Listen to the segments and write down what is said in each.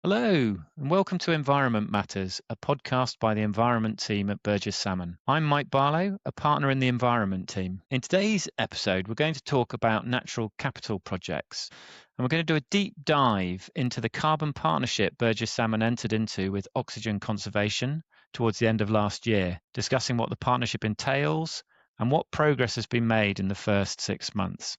Hello, and welcome to Environment Matters, a podcast by the Environment team at Burges Salmon. I'm Mike Barlow, a partner in the Environment team. In today's episode, we're going to talk about natural capital projects, and we're going to do a deep dive into the carbon partnership Burges Salmon entered into with Oxygen Conservation towards the end of last year, discussing what the partnership entails and what progress has been made in the first 6 months.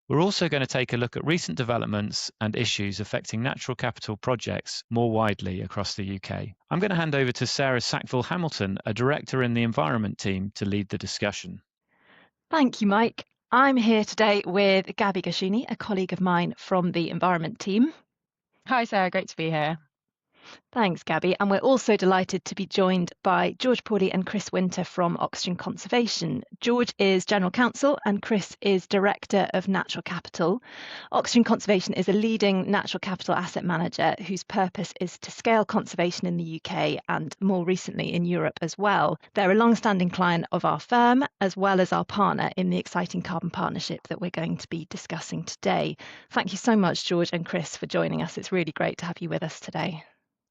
We're also going to take a look at recent developments and issues affecting natural capital projects more widely across the UK. I'm going to hand over to Sarah Sackville-Hamilton, a director in the Environment team, to lead the discussion. Thank you, Mike. I'm here today with Gabi Gershuny, a colleague of mine from the Environment team. Hi, Sarah. Great to be here. Thanks, Gabi. And we're also delighted to be joined by George Pawley and Chris Winter from Oxygen Conservation. George is General Counsel and Chris is Director of Natural Capital. Oxygen Conservation is a leading natural capital asset manager whose purpose is to scale conservation in the UK and more recently in Europe as well. They're a long-standing client of our firm as well as our partner in the exciting carbon partnership that we're going to be discussing today. Thank you so much, George and Chris, for joining us. It's really great to have you with us today.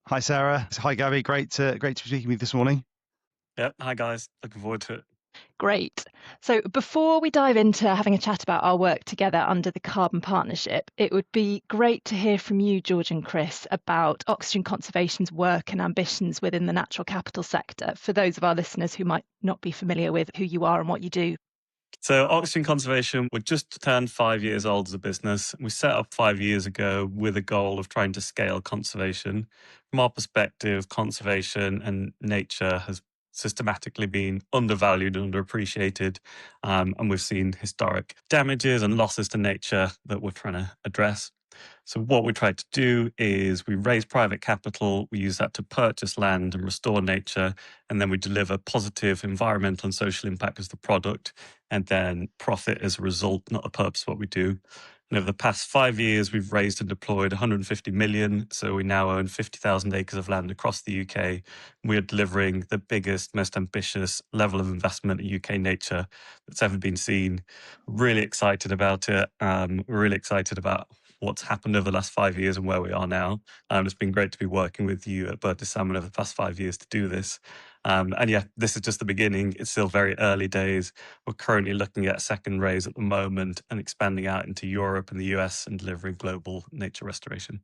Hi, Sarah. Hi, Gabi. Great to be speaking with you this morning. Yep. Hi, guys. Looking forward to it. Great. So before we dive into having a chat about our work together under the Carbon Partnership, it would be great to hear from you, George and Chris, about Oxygen Conservation's work and ambitions within the natural capital sector, for those of our listeners who might not be familiar with who you are and what you do. So Oxygen Conservation, we're just turned 5 years old as a business. We set up 5 years ago with a goal of trying to scale conservation. From our perspective, conservation and nature has systematically been undervalued and underappreciated. And we've seen historic damages and losses to nature that we're trying to address. So what we try to do is we raise private capital, we use that to purchase land and restore nature, and then we deliver positive environmental and social impact as the product, and then profit as a result, not the purpose of what we do. And over the past 5 years, we've raised and deployed 150 million. So we now own 50,000 acres of land across the UK. We are delivering the biggest, most ambitious level of investment in UK nature that's ever been seen. Really excited about it. We're really excited about what's happened over the last 5 years and where we are now. It's been great to be working with you at Burges Salmon over the past 5 years to do this. And yeah, this is just the beginning. It's still very early days. We're currently looking at a second raise at the moment and expanding out into Europe and the US and delivering global nature restoration.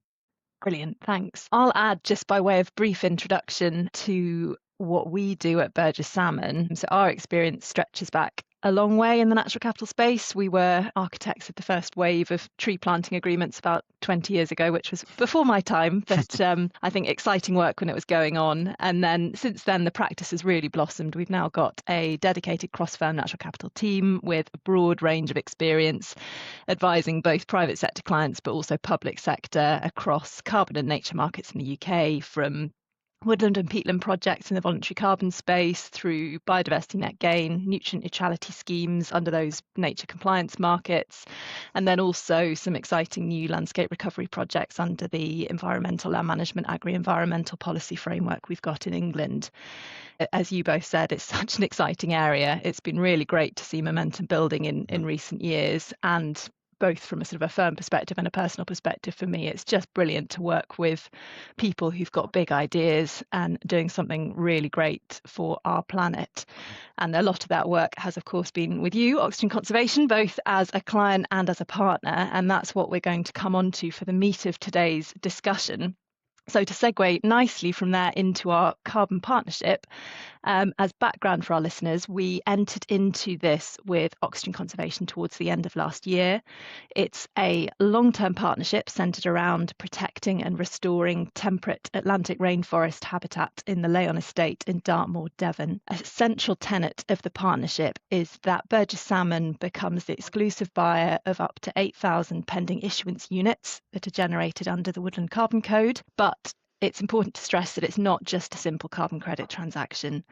Brilliant, thanks. I'll add, just by way of brief introduction to what we do at Burges Salmon. So our experience stretches back a long way in the natural capital space. We were architects of the first wave of tree planting agreements about 20 years ago, which was before my time, but I think exciting work when it was going on. And then since then, the practice has really blossomed. We've now got a dedicated cross-firm natural capital team with a broad range of experience, advising both private sector clients, but also public sector across carbon and nature markets in the UK, from woodland and peatland projects in the voluntary carbon space through biodiversity net gain, nutrient neutrality schemes under those nature compliance markets, and then also some exciting new landscape recovery projects under the environmental land management agri-environmental policy framework we've got in England. As you both said, it's such an exciting area. It's been really great to see momentum building in recent years, and both from a sort of a firm perspective and a personal perspective, for me, it's just brilliant to work with people who've got big ideas and doing something really great for our planet. And a lot of that work has, of course, been with you, Oxygen Conservation, both as a client and as a partner. And that's what we're going to come on to for the meat of today's discussion. So to segue nicely from there into our carbon partnership, as background for our listeners, we entered into this with Oxygen Conservation towards the end of last year. It's a long-term partnership centred around protecting and restoring temperate Atlantic rainforest habitat in the Leighon Estate in Dartmoor, Devon. A central tenet of the partnership is that Burges Salmon becomes the exclusive buyer of up to 8,000 pending issuance units that are generated under the Woodland Carbon Code, but it's important to stress that it's not just a simple carbon credit transaction.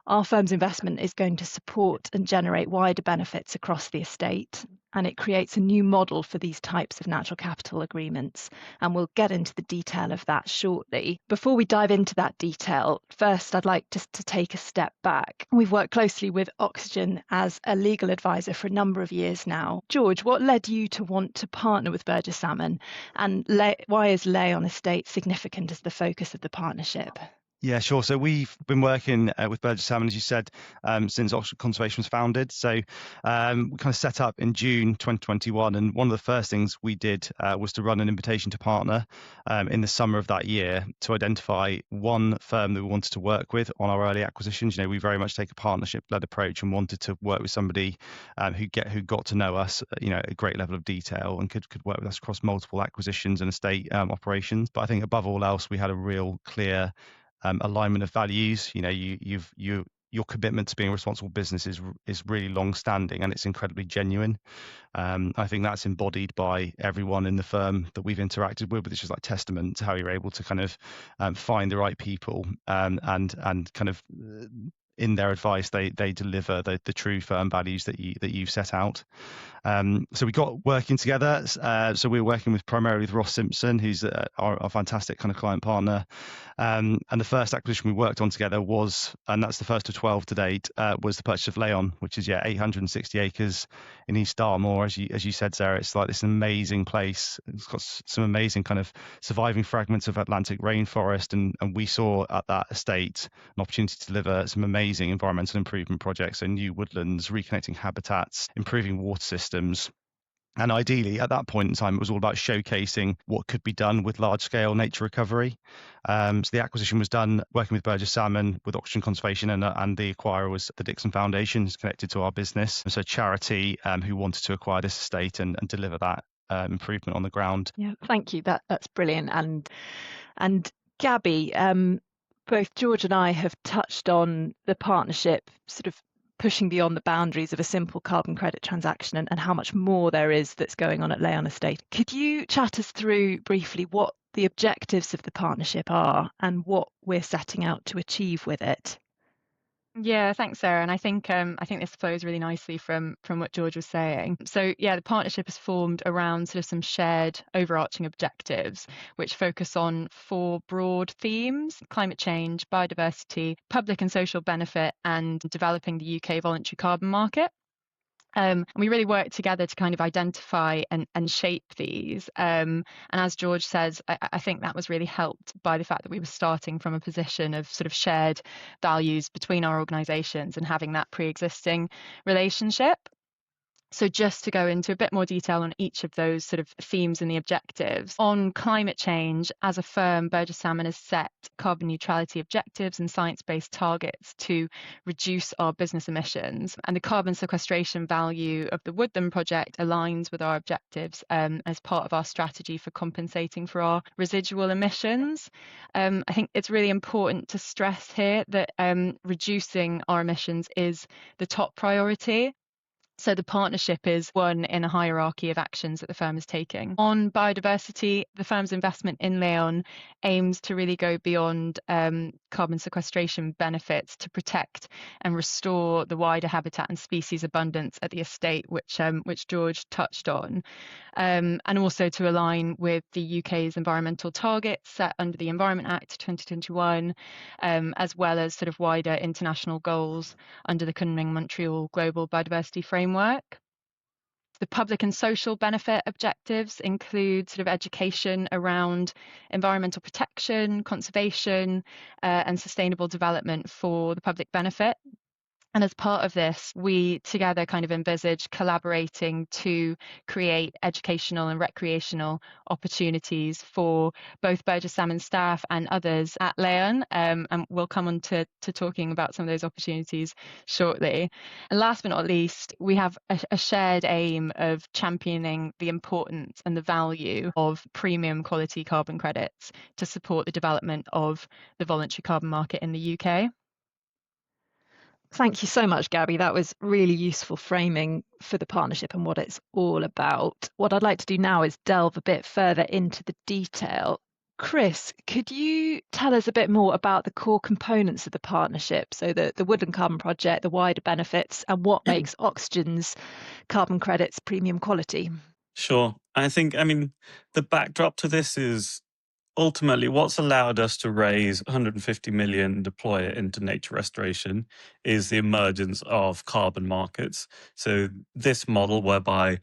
Our firm's investment is going to support and generate wider benefits across the estate. and it creates a new model for these types of natural capital agreements. And we'll get into the detail of that shortly. Before we dive into that detail, first I'd like just to take a step back. We've worked closely with Oxygen as a legal advisor for a number of years now. George, what led you to want to partner with Burges Salmon, and why is Leighon Estate significant as the focus of the partnership? Yeah, sure. So we've been working with Burges Salmon, as you said, since Oxford Conservation was founded. So we kind of set up in June 2021. And one of the first things we did was to run an invitation to partner in the summer of that year to identify one firm that we wanted to work with on our early acquisitions. We very much take a partnership-led approach and wanted to work with somebody who got to know us, at a great level of detail and could work with us across multiple acquisitions and estate operations. But I think above all else, we had a real clear alignment of values. Your commitment to being a responsible business is really long-standing and it's incredibly genuine. I think that's embodied by everyone in the firm that we've interacted with. But it's just like testament to how you're able to kind of find the right people and kind of in their advice, they deliver the true firm values that you've set out. So we got working together. So we were working primarily with Ross Simpson, who's our fantastic kind of client partner. And the first acquisition we worked on together was, and that's the first of 12 to date, was the purchase of Leighon, which is 860 acres in East Dartmoor. As you said, Sarah, it's like this amazing place. It's got some amazing kind of surviving fragments of Atlantic rainforest, and we saw at that estate an opportunity to deliver some amazing environmental improvement projects, so new woodlands, reconnecting habitats, improving water systems. And ideally, at that point in time, it was all about showcasing what could be done with large-scale nature recovery. So the acquisition was done working with Burges Salmon, with Oxygen Conservation, and the acquirer was the Dixon Foundation, who's connected to our business. And so charity who wanted to acquire this estate and deliver that improvement on the ground. Yeah, thank you. That's brilliant. And Gabi, both George and I have touched on the partnership sort of pushing beyond the boundaries of a simple carbon credit transaction and how much more there is that's going on at Leighon Estate. Could you chat us through briefly what the objectives of the partnership are and what we're setting out to achieve with it? Yeah, thanks, Sarah. And I think this flows really nicely from what George was saying. So yeah, the partnership is formed around sort of some shared overarching objectives, which focus on 4 broad themes: climate change, biodiversity, public and social benefit, and developing the UK voluntary carbon market. And we really work together to kind of identify and shape these. And as George says, I think that was really helped by the fact that we were starting from a position of sort of shared values between our organisations and having that pre-existing relationship. So just to go into a bit more detail on each of those sort of themes and the objectives. On climate change, as a firm, Burges Salmon has set carbon neutrality objectives and science-based targets to reduce our business emissions. And the carbon sequestration value of the Woodland project aligns with our objectives as part of our strategy for compensating for our residual emissions. I think it's really important to stress here that reducing our emissions is the top priority. So the partnership is one in a hierarchy of actions that the firm is taking. On biodiversity, the firm's investment in Leighon aims to really go beyond carbon sequestration benefits to protect and restore the wider habitat and species abundance at the estate, which George touched on, and also to align with the UK's environmental targets set under the Environment Act 2021, as well as sort of wider international goals under the Kunming-Montreal Global Biodiversity Framework. The public and social benefit objectives include sort of education around environmental protection, conservation, and sustainable development for the public benefit. And as part of this, we together kind of envisage collaborating to create educational and recreational opportunities for both Burges Salmon staff and others at Leighon. And we'll come on to talking about some of those opportunities shortly. And last but not least, we have a shared aim of championing the importance and the value of premium quality carbon credits to support the development of the voluntary carbon market in the UK. Thank you so much, Gabi. That was really useful framing for the partnership and what it's all about. What I'd like to do now is delve a bit further into the detail. Chris, could you tell us a bit more about the core components of the partnership? So the Woodland Carbon Project, the wider benefits, and what makes Oxygen's carbon credits premium quality? Sure. I mean, the backdrop to this is ultimately what's allowed us to raise 150 million, deploy it into nature restoration, is the emergence of carbon markets. So this model whereby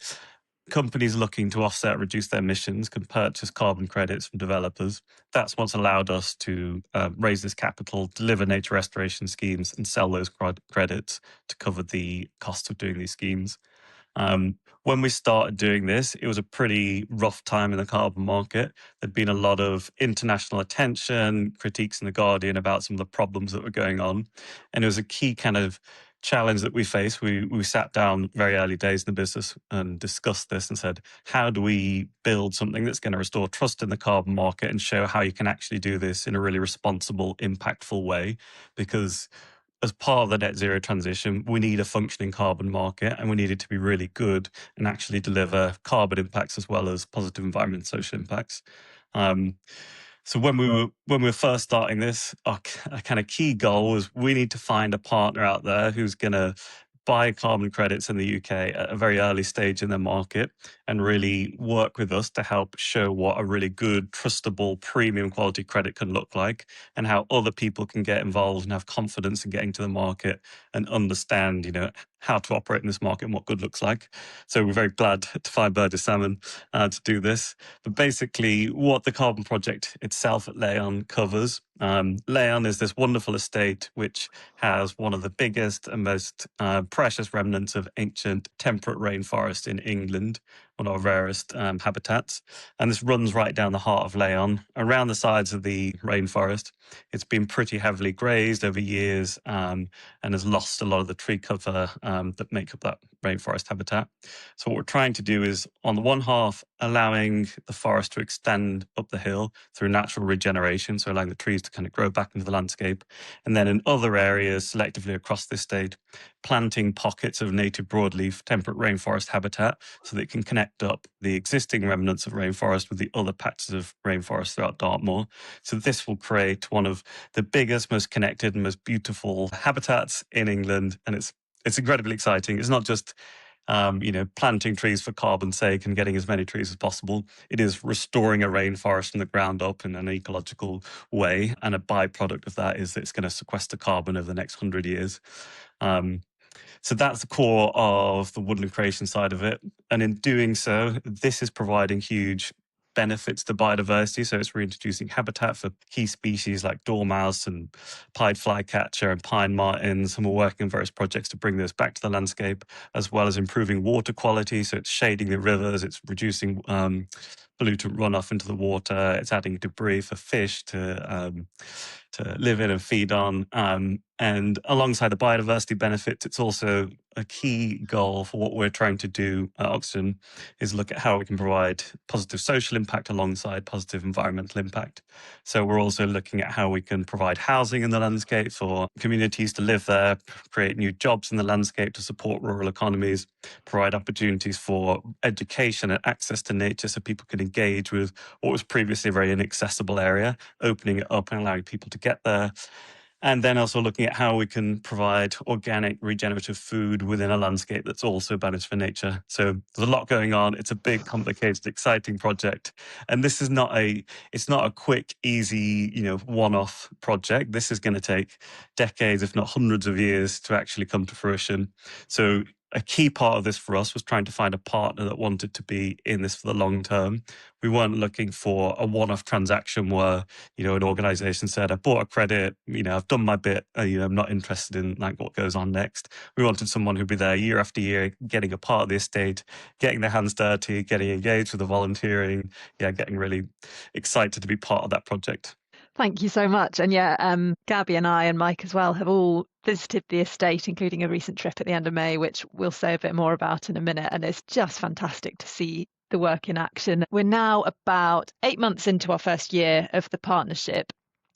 companies looking to offset, reduce their emissions can purchase carbon credits from developers. That's what's allowed us to raise this capital, deliver nature restoration schemes, and sell those credits to cover the cost of doing these schemes. When we started doing this, it was a pretty rough time in the carbon market. There'd been a lot of international attention, critiques in The Guardian about some of the problems that were going on. And it was a key kind of challenge that we faced. We sat down very early days in the business and discussed this and said, how do we build something that's going to restore trust in the carbon market and show how you can actually do this in a really responsible, impactful way? Because as part of the net zero transition, we need a functioning carbon market, and we need it to be really good and actually deliver carbon impacts as well as positive environment and social impacts. So when we were first starting this, our kind of key goal was we need to find a partner out there who's going to buy carbon credits in the UK at a very early stage in their market and really work with us to help show what a really good, trustable, premium quality credit can look like, and how other people can get involved and have confidence in getting to the market and understand, how to operate in this market and what good looks like. So we're very glad to find Burges Salmon to do this. But basically, what the carbon project itself at Leighon covers. Leighon is this wonderful estate which has one of the biggest and most precious remnants of ancient temperate rainforest in England, one of our rarest habitats. And this runs right down the heart of Leighon, around the sides of the rainforest. It's been pretty heavily grazed over years and has lost a lot of the tree cover that make up that rainforest habitat. So what we're trying to do is, on the one half, allowing the forest to extend up the hill through natural regeneration, so allowing the trees to kind of grow back into the landscape. And then in other areas, selectively across this state, planting pockets of native broadleaf temperate rainforest habitat so that it can connect up the existing remnants of rainforest with the other patches of rainforest throughout Dartmoor. So this will create one of the biggest, most connected and most beautiful habitats in England. And it's incredibly exciting. It's not just planting trees for carbon's sake and getting as many trees as possible. It is restoring a rainforest from the ground up in an ecological way. And a byproduct of that is that it's going to sequester carbon over the next 100 years. So that's the core of the woodland creation side of it. And in doing so, this is providing huge benefits to biodiversity. So it's reintroducing habitat for key species like dormouse and pied flycatcher and pine martins. And we're working on various projects to bring those back to the landscape, as well as improving water quality. So it's shading the rivers, it's reducing pollutant runoff into the water, it's adding debris for fish to live in and feed on. And alongside the biodiversity benefits, it's also a key goal for what we're trying to do at Oxygen is look at how we can provide positive social impact alongside positive environmental impact. So we're also looking at how we can provide housing in the landscape for communities to live there, create new jobs in the landscape to support rural economies, provide opportunities for education and access to nature so people can engage with what was previously a very inaccessible area, opening it up and allowing people to get there. And then also looking at how we can provide organic, regenerative food within a landscape that's also balanced for nature. So there's a lot going on. It's a big, complicated, exciting project. And this is it's not a quick, easy, one-off project. This is going to take decades, if not hundreds of years to actually come to fruition. So a key part of this for us was trying to find a partner that wanted to be in this for the long term. We weren't looking for a one-off transaction where, an organization said, I bought a credit, I've done my bit, I'm not interested in what goes on next. We wanted someone who'd be there year after year, getting a part of the estate, getting their hands dirty, getting engaged with the volunteering, getting really excited to be part of that project. Thank you so much. And Gabi and I and Mike as well have all visited the estate, including a recent trip at the end of May, which we'll say a bit more about in a minute. And it's just fantastic to see the work in action. We're now about 8 months into our first year of the partnership.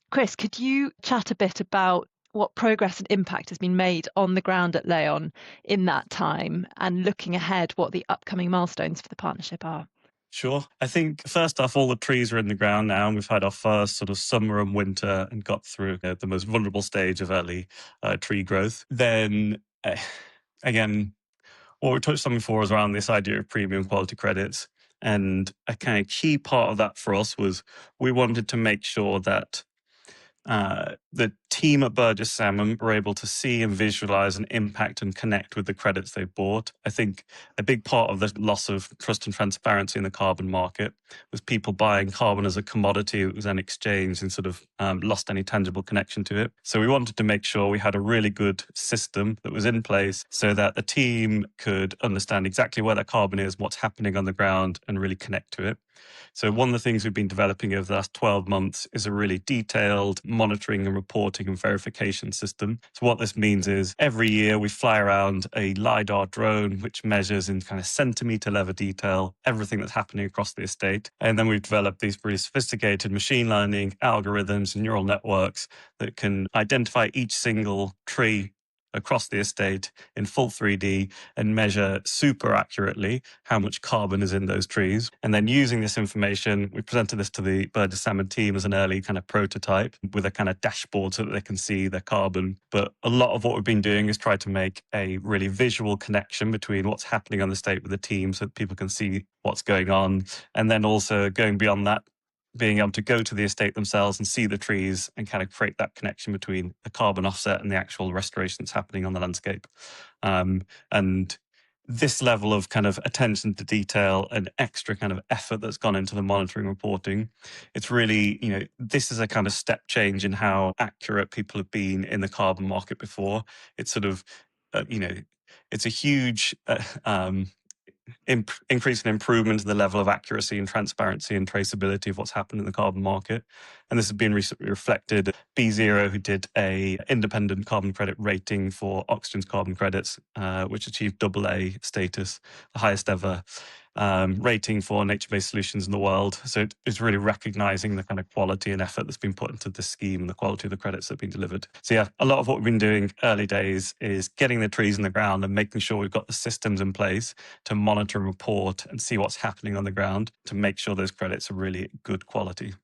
Chris, could you chat a bit about what progress and impact has been made on the ground at Leighon in that time, and looking ahead, what the upcoming milestones for the partnership are? Sure. I think first off, all the trees are in the ground now, and we've had our first sort of summer and winter and got through the most vulnerable stage of early tree growth. Then, again, what we touched on before was around this idea of premium quality credits. And a kind of key part of that for us was we wanted to make sure that the team at Burges Salmon were able to see and visualize and impact and connect with the credits they bought. I think a big part of the loss of trust and transparency in the carbon market was people buying carbon as a commodity that was then exchanged and sort of lost any tangible connection to it. So we wanted to make sure we had a really good system that was in place so that the team could understand exactly where that carbon is, what's happening on the ground, and really connect to it. So one of the things we've been developing over the last 12 months is a really detailed monitoring and reporting and verification system. So what this means is every year we fly around a LiDAR drone, which measures in kind of centimeter level detail everything that's happening across the estate. And then we've developed these really sophisticated machine learning algorithms and neural networks that can identify each single tree across the estate in full 3D and measure super accurately how much carbon is in those trees. And then using this information, we presented this to the Burges Salmon team as an early kind of prototype with a kind of dashboard so that they can see their carbon. But a lot of what we've been doing is try to make a really visual connection between what's happening on the estate with the team so that people can see what's going on. And then also going beyond that, being able to go to the estate themselves and see the trees and kind of create that connection between the carbon offset and the actual restoration that's happening on the landscape. And this level of kind of attention to detail and extra kind of effort that's gone into the monitoring reporting, it's really, this is a kind of step change in how accurate people have been in the carbon market before. It's sort of, it's a huge increase and improvement in the level of accuracy and transparency and traceability of what's happened in the carbon market. And this has been recently reflected. B0, who did a independent carbon credit rating for Oxygen's carbon credits, which achieved AA status, the highest ever rating for nature-based solutions in the world. So it's really recognizing the kind of quality and effort that's been put into this scheme and the quality of the credits that have been delivered. So yeah, a lot of what we've been doing early days is getting the trees in the ground and making sure we've got the systems in place to monitor and report and see what's happening on the ground to make sure those credits are really good quality.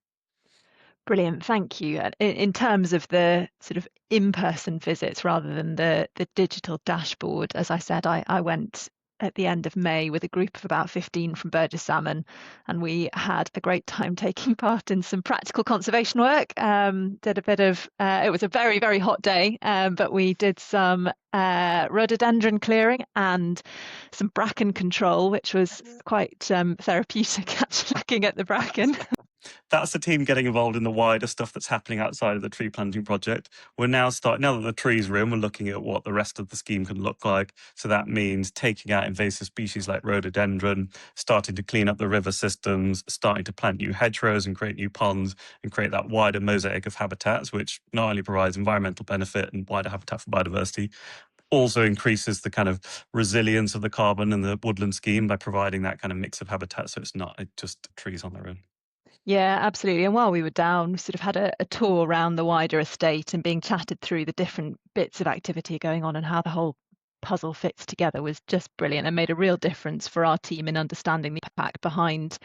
Brilliant, thank you. In terms of the sort of in-person visits rather than the digital dashboard, as I said, I went at the end of May with a group of about 15 from Burges Salmon, and we had a great time taking part in some practical conservation work. Did a bit of, it was a very, very hot day, but we did some rhododendron clearing and some bracken control, which was quite therapeutic, actually, looking at the bracken. That's the team getting involved in the wider stuff that's happening outside of the tree planting project. We're now now that the trees are in, we're looking at what the rest of the scheme can look like. So that means taking out invasive species like rhododendron, starting to clean up the river systems, starting to plant new hedgerows and create new ponds and create that wider mosaic of habitats, which not only provides environmental benefit and wider habitat for biodiversity, also increases the kind of resilience of the carbon and the woodland scheme by providing that kind of mix of habitat. So it's not just trees on their own. Yeah, absolutely. And while we were down, we sort of had a tour around the wider estate and being chatted through the different bits of activity going on and how the whole puzzle fits together was just brilliant and made a real difference for our team in understanding the impact behind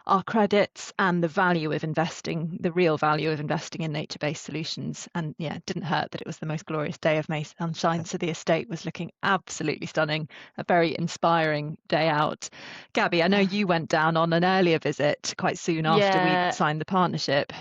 our credits and the value of investing, the real value of investing in nature-based solutions. And yeah, it didn't hurt that it was the most glorious day of May sunshine. So the estate was looking absolutely stunning, a very inspiring day out. Gabi, I know you went down on an earlier visit quite soon after we signed the partnership.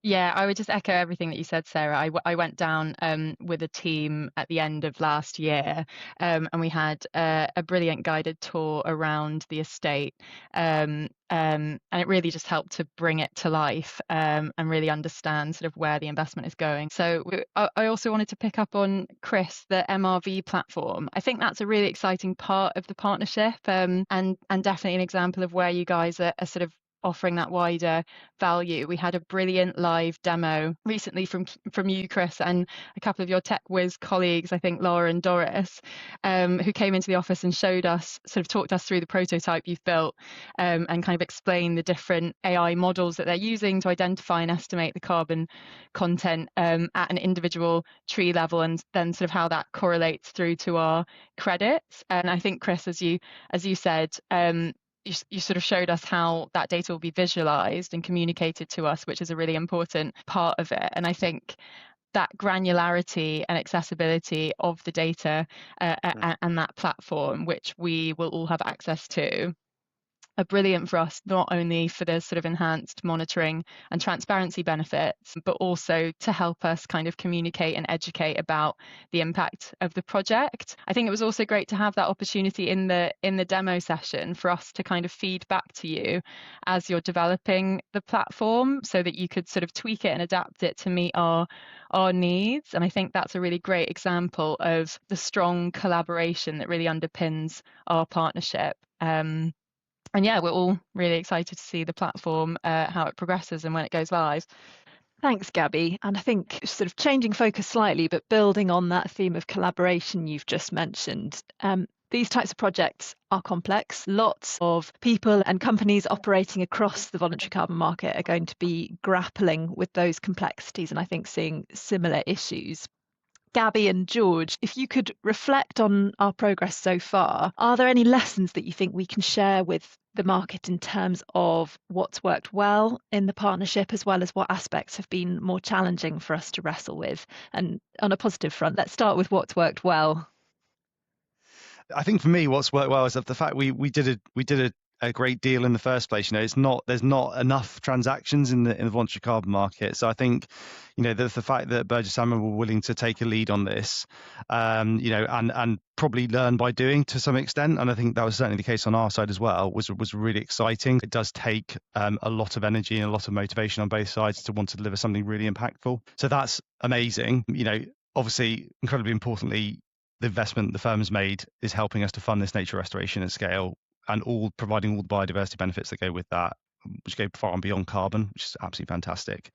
Yeah, I would just echo everything that you said, Sarah. I went down with a team at the end of last year, and we had a brilliant guided tour around the estate. And it really just helped to bring it to life and really understand sort of where the investment is going. So I also wanted to pick up on Chris, the MRV platform. I think that's a really exciting part of the partnership and definitely an example of where you guys are sort of offering that wider value. We had a brilliant live demo recently from you, Chris, and a couple of your Tech Whiz colleagues, I think Laura and Doris, who came into the office and showed us, sort of talked us through the prototype you've built and kind of explained the different AI models that they're using to identify and estimate the carbon content at an individual tree level, and then sort of how that correlates through to our credits. And I think, Chris, as you said, you sort of showed us how that data will be visualized and communicated to us, which is a really important part of it. And I think that granularity and accessibility of the data and that platform, which we will all have access to, are brilliant for us, not only for the sort of enhanced monitoring and transparency benefits, but also to help us kind of communicate and educate about the impact of the project. I think it was also great to have that opportunity in the demo session for us to kind of feed back to you as you're developing the platform, so that you could sort of tweak it and adapt it to meet our needs. And I think that's a really great example of the strong collaboration that really underpins our partnership. And yeah, we're all really excited to see the platform, how it progresses and when it goes live. Thanks, Gabi. And I think sort of changing focus slightly, but building on that theme of collaboration you've just mentioned, these types of projects are complex. Lots of people and companies operating across the voluntary carbon market are going to be grappling with those complexities and I think seeing similar issues. Gabi and George, if you could reflect on our progress so far, are there any lessons that you think we can share with the market in terms of what's worked well in the partnership, as well as what aspects have been more challenging for us to wrestle with? And on a positive front, let's start with what's worked well. I think for me, what's worked well is the fact we did a great deal in the first place. There's not enough transactions in the voluntary carbon market. So I think, the fact that Burges Salmon were willing to take a lead on this, and probably learn by doing to some extent. And I think that was certainly the case on our side as well, was really exciting. It does take a lot of energy and a lot of motivation on both sides to want to deliver something really impactful. So that's amazing. Obviously, incredibly importantly, the investment the firm has made is helping us to fund this nature restoration at scale, and providing all the biodiversity benefits that go with that, which go far and beyond carbon, which is absolutely fantastic.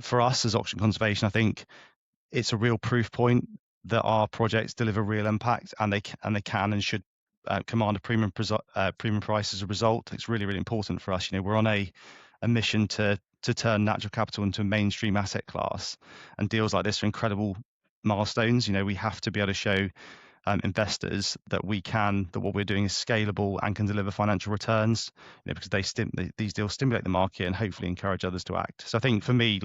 For us as Oxygen Conservation, I think it's a real proof point that our projects deliver real impact, and they can and should command a premium price as a result. It's really, really important for us. We're on a mission to turn natural capital into a mainstream asset class, and deals like this are incredible milestones. We have to be able to show investors that what we're doing is scalable and can deliver financial returns, because these deals stimulate the market and hopefully encourage others to act. So I think for me,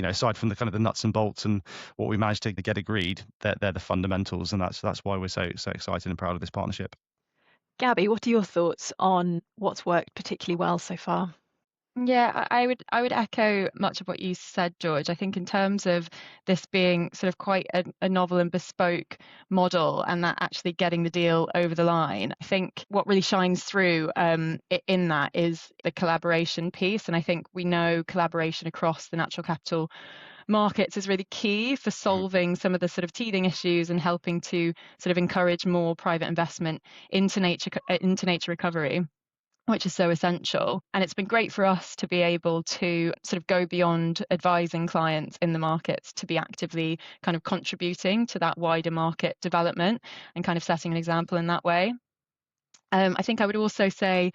aside from the kind of the nuts and bolts and what we managed to get agreed, they're the fundamentals, and that's why we're so excited and proud of this partnership. Gabi, what are your thoughts on what's worked particularly well so far? Yeah, I would echo much of what you said, George. I think in terms of this being sort of quite a novel and bespoke model, and that actually getting the deal over the line, I think what really shines through in that is the collaboration piece. And I think we know collaboration across the natural capital markets is really key for solving some of the sort of teething issues and helping to sort of encourage more private investment into nature recovery, which is so essential. And it's been great for us to be able to sort of go beyond advising clients in the markets to be actively kind of contributing to that wider market development and kind of setting an example in that way. I think I would also say,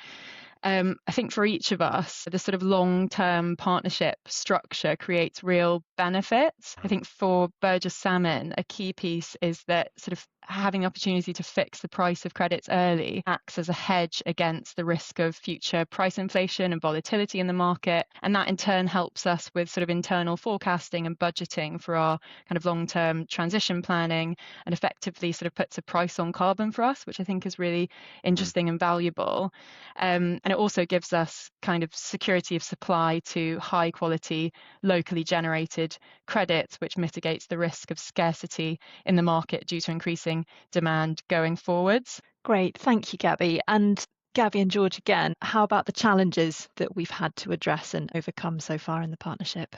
I think for each of us, the sort of long-term partnership structure creates real benefits. I think for Burges Salmon, a key piece is that sort of having the opportunity to fix the price of credits early acts as a hedge against the risk of future price inflation and volatility in the market. And that in turn helps us with sort of internal forecasting and budgeting for our kind of long-term transition planning, and effectively sort of puts a price on carbon for us, which I think is really interesting and valuable. And it also gives us kind of security of supply to high quality, locally generated credits, which mitigates the risk of scarcity in the market due to increasing demand going forwards. Great, thank you, Gabi. And Gabi and George, again, how about the challenges that we've had to address and overcome so far in the partnership?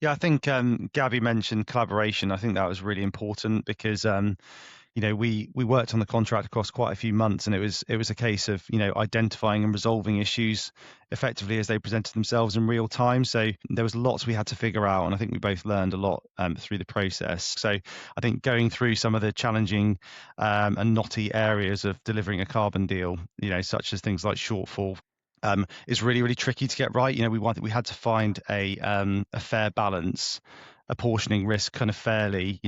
Yeah, I think Gabi mentioned collaboration. I think that was really important because we worked on the contract across quite a few months, and it was a case of identifying and resolving issues effectively as they presented themselves in real time. So there was lots we had to figure out, and I think we both learned a lot through the process. So I think going through some of the challenging and knotty areas of delivering a carbon deal, such as things like shortfall, is really, really tricky to get right. We had to find a fair balance, apportioning risk kind of fairly,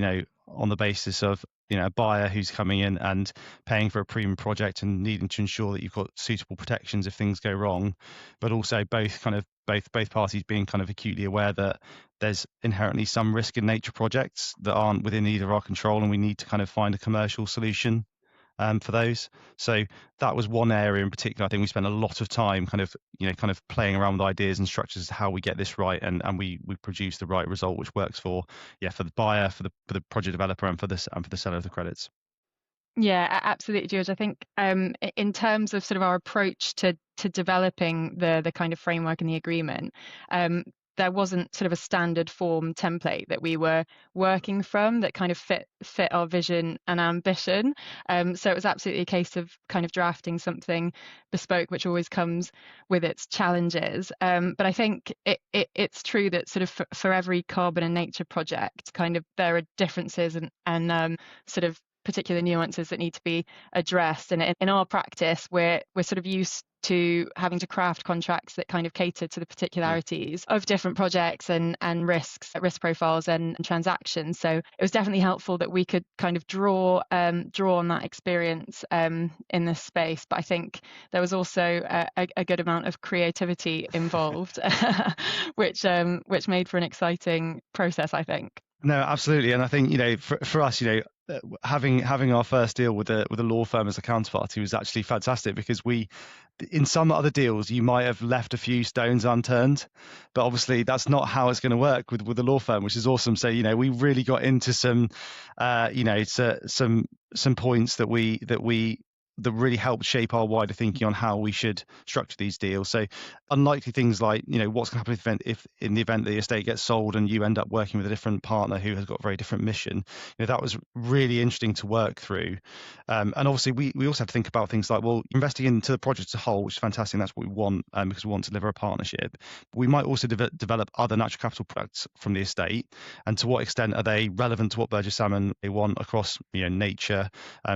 on the basis of a buyer who's coming in and paying for a premium project and needing to ensure that you've got suitable protections if things go wrong, but also both parties being kind of acutely aware that there's inherently some risk in nature projects that aren't within either our control, and we need to kind of find a commercial solution for those. So that was one area in particular. I think we spent a lot of time kind of playing around with ideas and structures as to how we get this right, and we produce the right result which works for the buyer, for the project developer, and for the seller of the credits. Yeah, absolutely, George. I think in terms of sort of our approach to developing the kind of framework and the agreement, there wasn't sort of a standard form template that we were working from that kind of fit our vision and ambition. So it was absolutely a case of kind of drafting something bespoke, which always comes with its challenges. But I think it's true that sort of for every carbon and nature project, kind of there are differences and sort of particular nuances that need to be addressed. And in our practice, we're sort of used to having to craft contracts that kind of cater to the particularities of different projects and risk profiles and transactions. So it was definitely helpful that we could kind of draw on that experience in this space. But I think there was also a good amount of creativity involved, which made for an exciting process, I think. No, absolutely. And I think, for us, having our first deal with a law firm as a counterparty was actually fantastic, because in some other deals you might have left a few stones unturned, but obviously that's not how it's going to work with a law firm, which is awesome. So we really got into some points that really helped shape our wider thinking on how we should structure these deals. So unlikely things like, what's going to happen if in the event the estate gets sold and you end up working with a different partner who has got a very different mission, that was really interesting to work through. And obviously we also have to think about things like, well, investing into the project as a whole, which is fantastic, and that's what we want, because we want to deliver a partnership. But we might also develop other natural capital products from the estate, and to what extent are they relevant to what Burges Salmon they want across nature,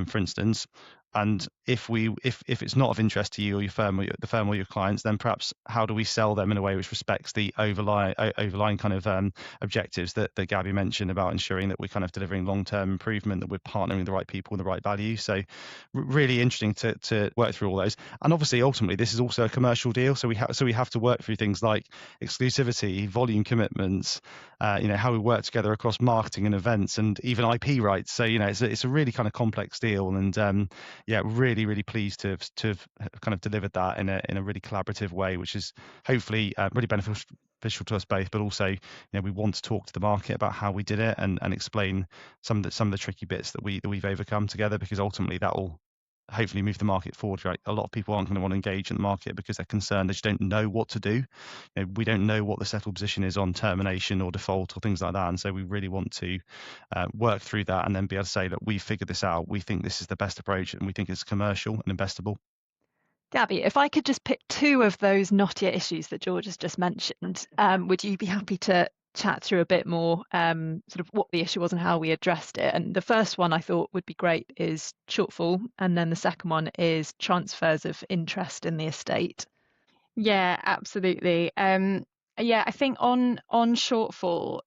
for instance. And if it's not of interest to you or your firm or the firm or your clients, then perhaps how do we sell them in a way which respects the overlying kind of objectives that Gabi mentioned about ensuring that we're kind of delivering long-term improvement, that we're partnering with the right people and the right value. So really interesting to work through all those. And obviously, ultimately, this is also a commercial deal, so we have to work through things like exclusivity, volume commitments, how we work together across marketing and events, and even IP rights. So it's a really kind of complex deal, and really, really pleased to have kind of delivered that in a really collaborative way, which is hopefully really beneficial to us both. But also, we want to talk to the market about how we did it and explain some of the tricky bits that we've overcome together, because ultimately that will hopefully move the market forward. Right, a lot of people aren't going to want to engage in the market because they're concerned they just don't know what to do. We don't know what the settled position is on termination or default or things like that, and so we really want to work through that and then be able to say that we figured this out, we think this is the best approach, and we think it's commercial and investable. Gabi, if I could just pick two of those knottier issues that George has just mentioned, would you be happy to chat through a bit more sort of what the issue was and how we addressed it? And the first one I thought would be great is shortfall, and then the second one is transfers of interest in the estate. Yeah, absolutely. I think on shortfall,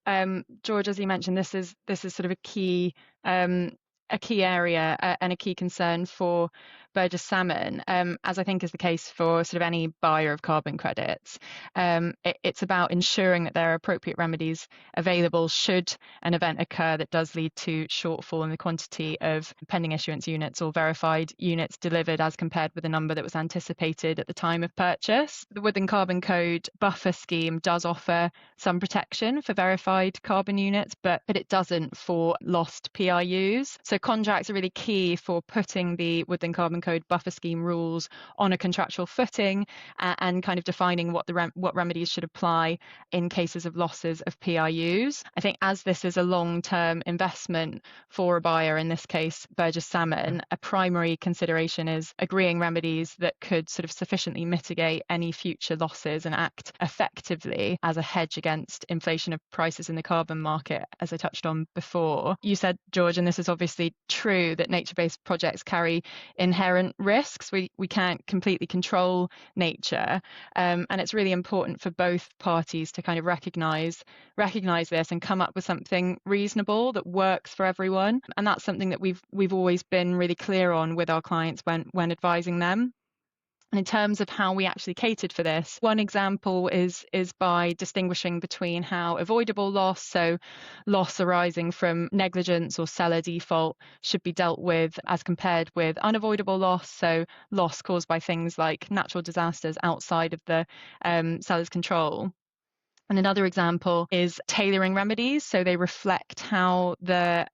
George, as you mentioned, this is sort of a key area and a key concern for Burges Salmon, as I think is the case for sort of any buyer of carbon credits. It's about ensuring that there are appropriate remedies available should an event occur that does lead to shortfall in the quantity of pending issuance units or verified units delivered as compared with the number that was anticipated at the time of purchase. The Wood and Carbon Code buffer scheme does offer some protection for verified carbon units, but it doesn't for lost PRUs. So contracts are really key for putting the Wood and Carbon Code buffer scheme rules on a contractual footing and kind of defining what remedies should apply in cases of losses of PRUs. I think as this is a long-term investment for a buyer, in this case Burges Salmon, a primary consideration is agreeing remedies that could sort of sufficiently mitigate any future losses and act effectively as a hedge against inflation of prices in the carbon market, as I touched on before. You said, George, and this is obviously true, that nature-based projects carry inherent inherent risks. We can't completely control nature, and it's really important for both parties to kind of recognise this and come up with something reasonable that works for everyone. And that's something that we've always been really clear on with our clients when advising them. And in terms of how we actually catered for this, one example is by distinguishing between how avoidable loss, so loss arising from negligence or seller default, should be dealt with as compared with unavoidable loss, so loss caused by things like natural disasters outside of the seller's control. And another example is tailoring remedies, so they reflect how the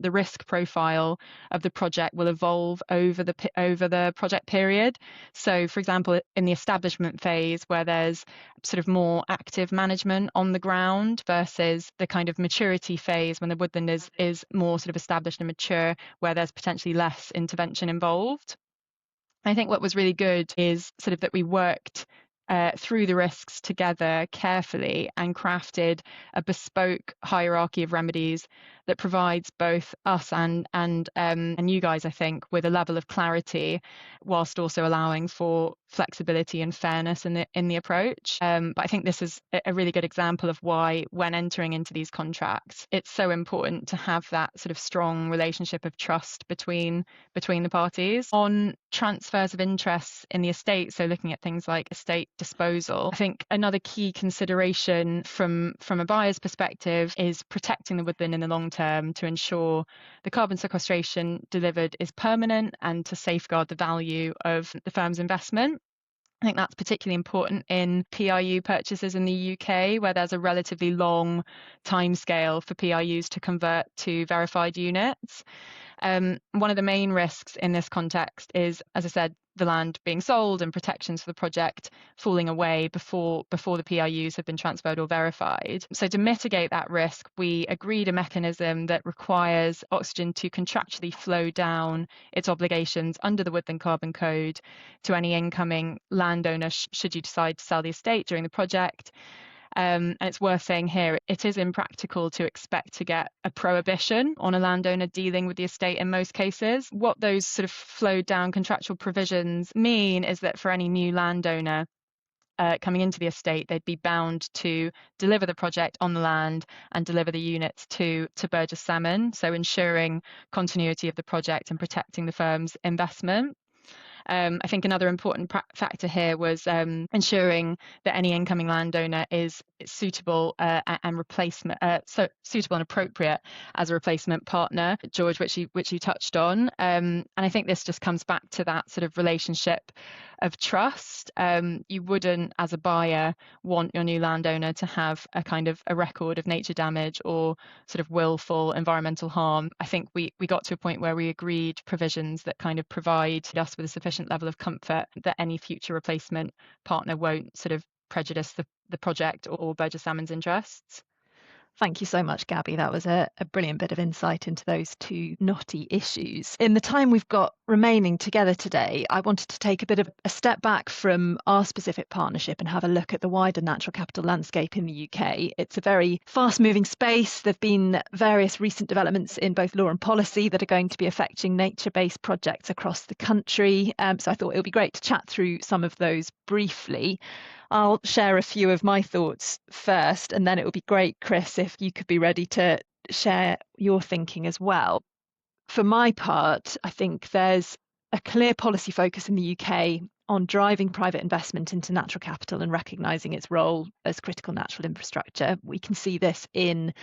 risk profile of the project will evolve over the project period. So, for example, in the establishment phase, where there's sort of more active management on the ground, versus the kind of maturity phase when the woodland is more sort of established and mature, where there's potentially less intervention involved. I think what was really good is sort of that we worked through the risks together carefully and crafted a bespoke hierarchy of remedies that provides both us and you guys, I think, with a level of clarity, whilst also allowing for flexibility and fairness in the approach. But I think this is a really good example of why, when entering into these contracts, it's so important to have that sort of strong relationship of trust between the parties. On transfers of interests in the estate, so looking at things like estate disposal, I think another key consideration from a buyer's perspective is protecting the woodland in the long term to ensure the carbon sequestration delivered is permanent and to safeguard the value of the firm's investment. I think that's particularly important in PRU purchases in the UK, where there's a relatively long timescale for PRUs to convert to verified units. One of the main risks in this context is, as I said, the land being sold and protections for the project falling away before the PRUs have been transferred or verified. So to mitigate that risk, we agreed a mechanism that requires Oxygen to contractually flow down its obligations under the Woodland Carbon Code to any incoming landowner should you decide to sell the estate during the project. And it's worth saying here, it is impractical to expect to get a prohibition on a landowner dealing with the estate in most cases. What those sort of flowed down contractual provisions mean is that for any new landowner coming into the estate, they'd be bound to deliver the project on the land and deliver the units to Burges Salmon, so ensuring continuity of the project and protecting the firm's investment. I think another important factor here was ensuring that any incoming landowner is suitable and suitable and appropriate as a replacement partner, George, which you touched on. And I think this just comes back to that sort of relationship of trust. You wouldn't, as a buyer, want your new landowner to have a kind of a record of nature damage or sort of willful environmental harm. I think we got to a point where we agreed provisions that kind of provide us with a sufficient level of comfort that any future replacement partner won't sort of prejudice the project or Burges Salmon's interests. Thank you so much, Gabi. That was a brilliant bit of insight into those two knotty issues. In the time we've got remaining together today, I wanted to take a bit of a step back from our specific partnership and have a look at the wider natural capital landscape in the UK. It's a very fast-moving space. There have been various recent developments in both law and policy that are going to be affecting nature-based projects across the country. So I thought it would be great to chat through some of those briefly. I'll share a few of my thoughts first, and then it would be great, Chris, if you could be ready to share your thinking as well. For my part, I think there's a clear policy focus in the UK on driving private investment into natural capital and recognising its role as critical natural infrastructure. We can see this in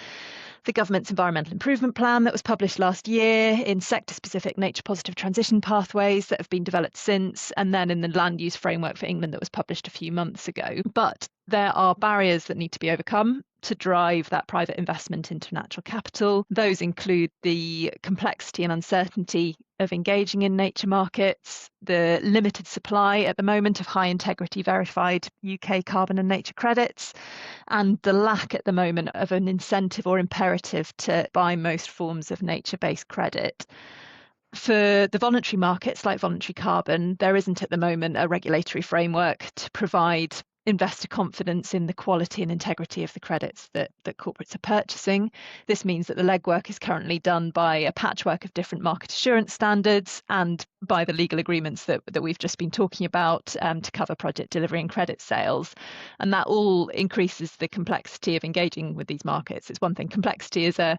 the government's environmental improvement plan that was published last year, in sector-specific nature-positive transition pathways that have been developed since, and then in the land use framework for England that was published a few months ago. But there are barriers that need to be overcome to drive that private investment into natural capital. Those include the complexity and uncertainty of engaging in nature markets, the limited supply at the moment of high integrity verified UK carbon and nature credits, and the lack at the moment of an incentive or imperative to buy most forms of nature-based credit. For the voluntary markets like voluntary carbon, there isn't at the moment a regulatory framework to provide investor confidence in the quality and integrity of the credits that corporates are purchasing. This means that the legwork is currently done by a patchwork of different market assurance standards and by the legal agreements that we've just been talking about to cover project delivery and credit sales. And that all increases the complexity of engaging with these markets. It's one thing, complexity is a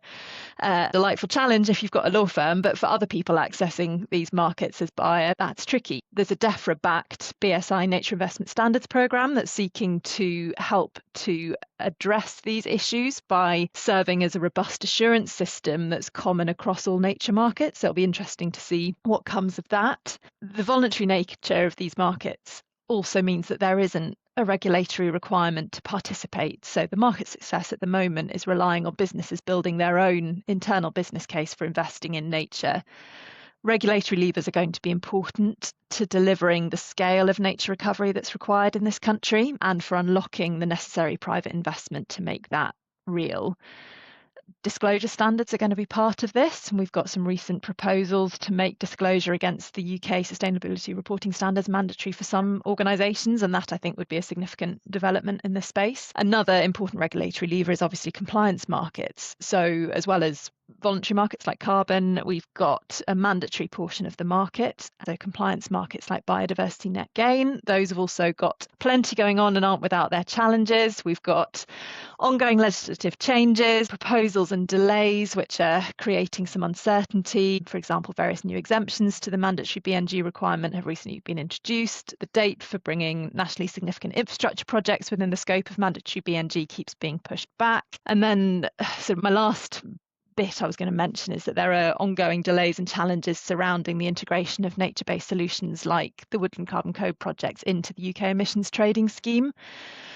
delightful challenge if you've got a law firm, but for other people accessing these markets as buyer, that's tricky. There's a DEFRA-backed BSI Nature Investment Standards Programme that's seeking to help to address these issues by serving as a robust assurance system that's common across all nature markets. So it'll be interesting to see what comes of that. The voluntary nature of these markets also means that there isn't a regulatory requirement to participate. So the market success at the moment is relying on businesses building their own internal business case for investing in nature. Regulatory levers are going to be important to delivering the scale of nature recovery that's required in this country and for unlocking the necessary private investment to make that real. Disclosure standards are going to be part of this, and we've got some recent proposals to make disclosure against the UK sustainability reporting standards mandatory for some organisations, and that I think would be a significant development in this space. Another important regulatory lever is obviously compliance markets. So as well as voluntary markets like carbon, we've got a mandatory portion of the market. So compliance markets like biodiversity net gain, those have also got plenty going on and aren't without their challenges. We've got ongoing legislative changes, proposals and delays, which are creating some uncertainty. For example, various new exemptions to the mandatory BNG requirement have recently been introduced. The date for bringing nationally significant infrastructure projects within the scope of mandatory BNG keeps being pushed back. And then sort of my last bit I was going to mention is that there are ongoing delays and challenges surrounding the integration of nature-based solutions like the Woodland Carbon Code projects into the UK emissions trading scheme.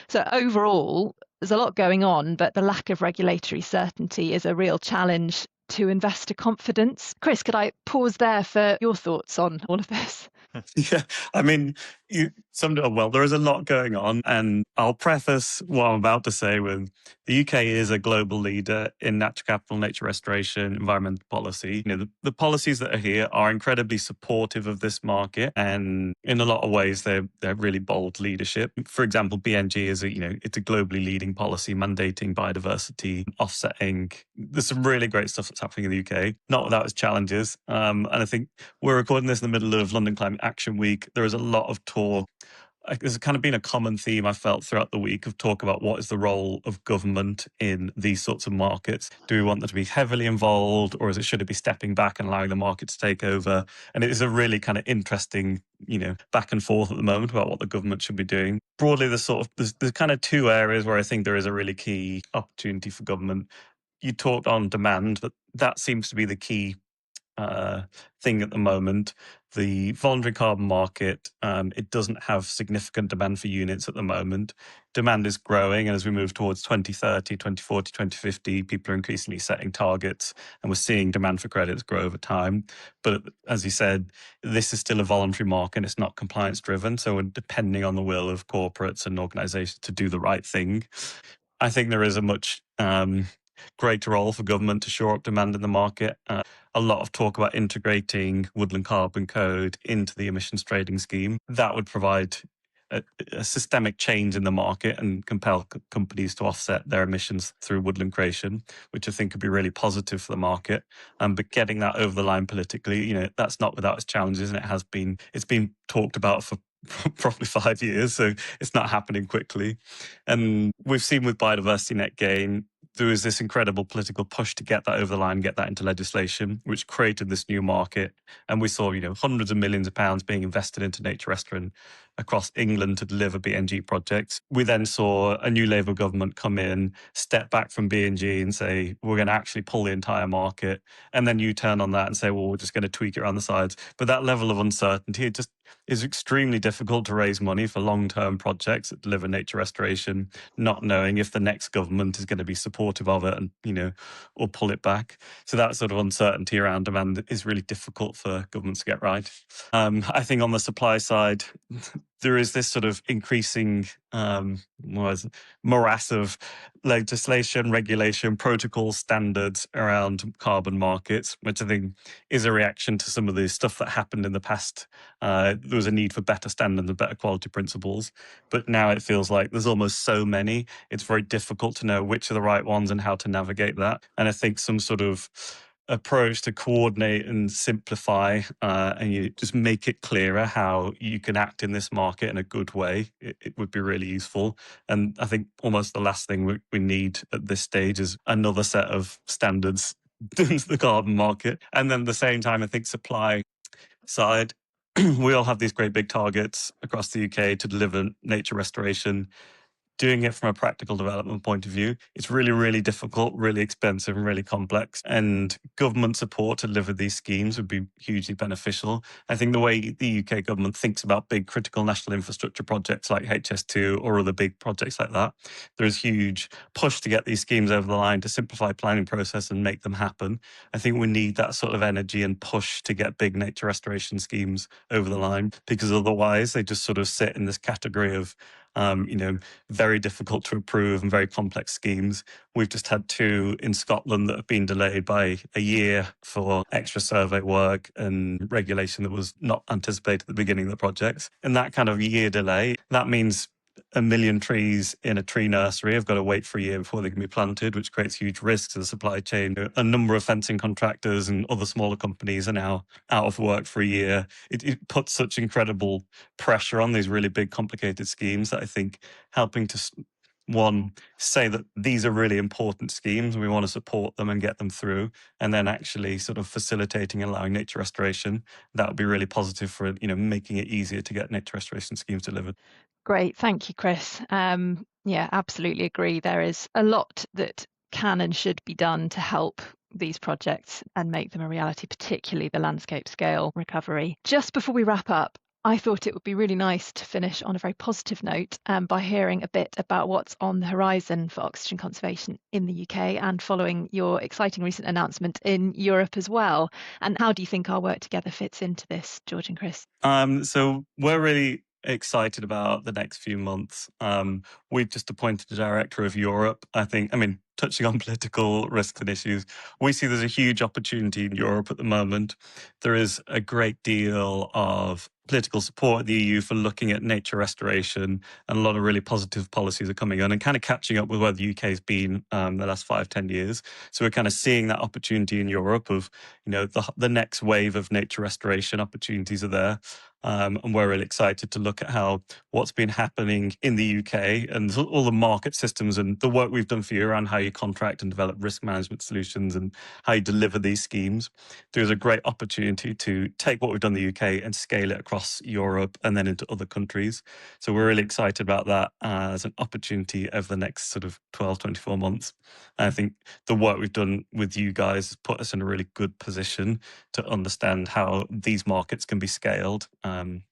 So overall, there's a lot going on, but the lack of regulatory certainty is a real challenge to investor confidence. Chris, could I pause there for your thoughts on all of this? Yeah, I mean, you summed it up well. There is a lot going on, and I'll preface what I'm about to say with the UK is a global leader in natural capital, nature restoration, environmental policy. You know, the policies that are here are incredibly supportive of this market, and in a lot of ways, they're really bold leadership. For example, BNG is it's a globally leading policy mandating biodiversity, offsetting. There's some really great stuff that's happening in the UK, not without its challenges. And I think we're recording this in the middle of London Climate Action Week. There is a lot of talk. There's kind of been a common theme I felt throughout the week of talk about what is the role of government in these sorts of markets. Do we want them to be heavily involved, or should it be stepping back and allowing the market to take over? And it is a really kind of interesting, back and forth at the moment about what the government should be doing. Broadly, there's kind of two areas where I think there is a really key opportunity for government. You talked on demand, but that seems to be the key thing at the moment. The voluntary carbon market, it doesn't have significant demand for units at the moment. Demand is growing, and as we move towards 2030, 2040, 2050, people are increasingly setting targets, and we're seeing demand for credits grow over time. But as you said, this is still a voluntary market, and it's not compliance driven, so we're depending on the will of corporates and organisations to do the right thing. I think there is a much greater role for government to shore up demand in the market. A lot of talk about integrating Woodland Carbon Code into the emissions trading scheme. That would provide a systemic change in the market and compel companies to offset their emissions through woodland creation, which I think could be really positive for the market. But getting that over the line politically, that's not without its challenges, and it's been talked about for probably 5 years, so it's not happening quickly. And we've seen with biodiversity net gain, there was this incredible political push to get that over the line, get that into legislation, which created this new market. And we saw, hundreds of millions of pounds being invested into nature restoration across England to deliver BNG projects. We then saw a new Labour government come in, step back from BNG and say, we're going to actually pull the entire market. And then you turn on that and say, well, we're just going to tweak it around the sides. But that level of uncertainty, it just is extremely difficult to raise money for long-term projects that deliver nature restoration, not knowing if the next government is going to be supportive of it and, or pull it back. So that sort of uncertainty around demand is really difficult for governments to get right. I think on the supply side, there is this sort of increasing morass of legislation, regulation, protocol standards around carbon markets, which I think is a reaction to some of the stuff that happened in the past. There was a need for better standards and better quality principles, but now it feels like there's almost so many, it's very difficult to know which are the right ones and how to navigate that. And I think some sort of approach to coordinate and simplify and you just make it clearer how you can act in this market in a good way, it would be really useful. And I think almost the last thing we need at this stage is another set of standards into the carbon market. And then at the same time, I think supply side, we all have these great big targets across the UK to deliver nature restoration. Doing it from a practical development point of view, it's really, really difficult, really expensive and really complex. And government support to deliver these schemes would be hugely beneficial. I think the way the UK government thinks about big critical national infrastructure projects like HS2 or other big projects like that, there's huge push to get these schemes over the line to simplify planning process and make them happen. I think we need that sort of energy and push to get big nature restoration schemes over the line, because otherwise they just sort of sit in this category of very difficult to approve and very complex schemes. We've just had 2 in Scotland that have been delayed by a year for extra survey work and regulation that was not anticipated at the beginning of the projects. And that kind of year delay, that means 1 million trees in a tree nursery have got to wait for a year before they can be planted, which creates huge risks to the supply chain. A number of fencing contractors and other smaller companies are now out of work for a year. It puts such incredible pressure on these really big, complicated schemes that I think helping to, one, say that these are really important schemes and we want to support them and get them through, and then actually sort of facilitating and allowing nature restoration, that would be really positive for, making it easier to get nature restoration schemes delivered. Great, thank you, Chris. Yeah, absolutely agree. There is a lot that can and should be done to help these projects and make them a reality, particularly the landscape scale recovery. Just before we wrap up, I thought it would be really nice to finish on a very positive note by hearing a bit about what's on the horizon for oxygen conservation in the UK and following your exciting recent announcement in Europe as well. And how do you think our work together fits into this, George and Chris? So we're really excited about the next few months. We've just appointed a director of Europe. Touching on political risks and issues, we see there's a huge opportunity in Europe at the moment. There is a great deal of political support at the EU for looking at nature restoration, and a lot of really positive policies are coming on and kind of catching up with where the UK has been the last 5-10 years. So we're kind of seeing that opportunity in Europe of, the next wave of nature restoration opportunities are there. And we're really excited to look at how what's been happening in the UK and all the market systems and the work we've done for you around how you contract and develop risk management solutions and how you deliver these schemes. There's a great opportunity to take what we've done in the UK and scale it across Europe and then into other countries. So we're really excited about that as an opportunity over the next sort of 12, 24 months. And I think the work we've done with you guys has put us in a really good position to understand how these markets can be scaled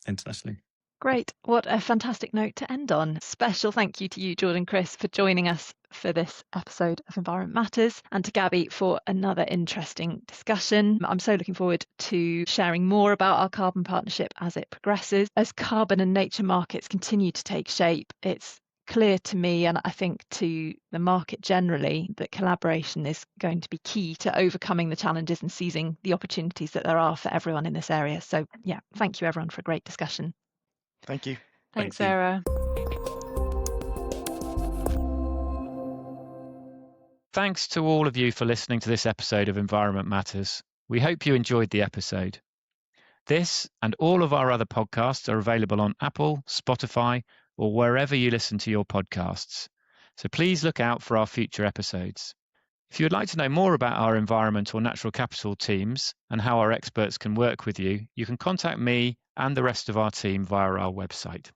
internationally. Great. What a fantastic note to end on. Special thank you to you, George and Chris, for joining us for this episode of Environment Matters, and to Gabi for another interesting discussion. I'm so looking forward to sharing more about our carbon partnership as it progresses. As carbon and nature markets continue to take shape, it's clear to me, and I think to the market generally, that collaboration is going to be key to overcoming the challenges and seizing the opportunities that there are for everyone in this area. So yeah, thank you everyone for a great discussion. Thank you. Thanks, Sarah. Thanks to all of you for listening to this episode of Environment Matters. We hope you enjoyed the episode. This and all of our other podcasts are available on Apple, Spotify, or wherever you listen to your podcasts. So please look out for our future episodes. If you would like to know more about our environment or natural capital teams and how our experts can work with you, you can contact me and the rest of our team via our website.